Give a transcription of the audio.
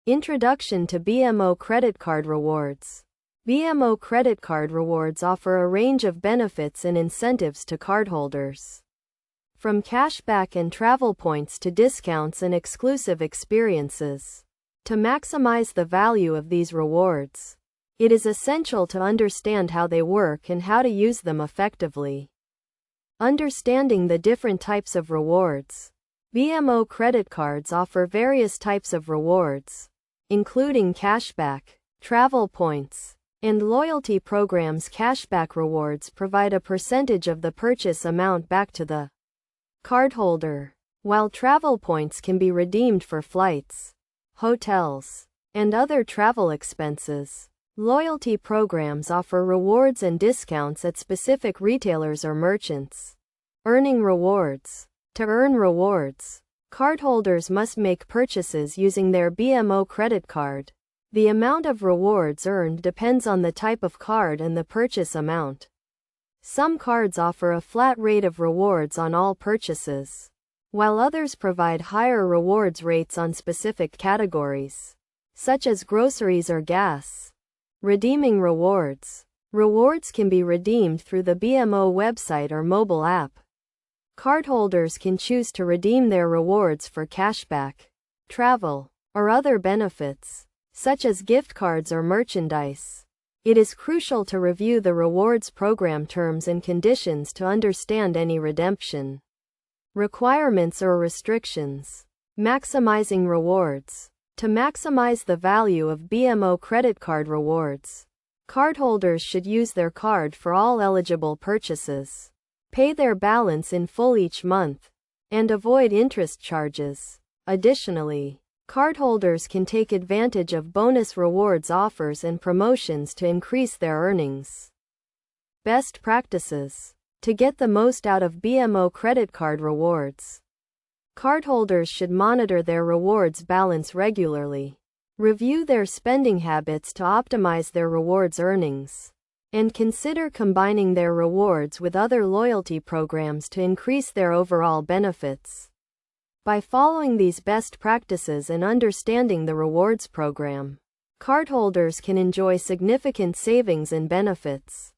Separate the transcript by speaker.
Speaker 1: Introduction to BMO Credit Card Rewards. BMO credit card rewards offer a range of benefits and incentives to cardholders. From cashback and travel points to discounts and exclusive experiences. To maximize the value of these rewards, it is essential to understand how they work and how to use them effectively. Understanding the different types of rewards. BMO credit cards offer various types of rewards, including cashback, travel points, and loyalty programs. Cashback rewards provide a percentage of the purchase amount back to the cardholder, while travel points can be redeemed for flights, hotels, and other travel expenses. Loyalty programs offer rewards and discounts at specific retailers or merchants. Earning rewards. To earn rewards, cardholders must make purchases using their BMO credit card. The amount of rewards earned depends on the type of card and the purchase amount. Some cards offer a flat rate of rewards on all purchases, while others provide higher rewards rates on specific categories, such as groceries or gas. Redeeming rewards. Rewards can be redeemed through the BMO website or mobile app. Cardholders can choose to redeem their rewards for cashback, travel, or other benefits, such as gift cards or merchandise. It is crucial to review the rewards program terms and conditions to understand any redemption requirements or restrictions. Maximizing rewards. To maximize the value of BMO credit card rewards, cardholders should use their card for all eligible purchases, pay their balance in full each month, and avoid interest charges. Additionally, cardholders can take advantage of bonus rewards offers and promotions to increase their earnings. Best practices. To get the most out of BMO credit card rewards, cardholders should monitor their rewards balance regularly, review their spending habits to optimize their rewards earnings, and consider combining their rewards with other loyalty programs to increase their overall benefits. By following these best practices and understanding the rewards program, cardholders can enjoy significant savings and benefits.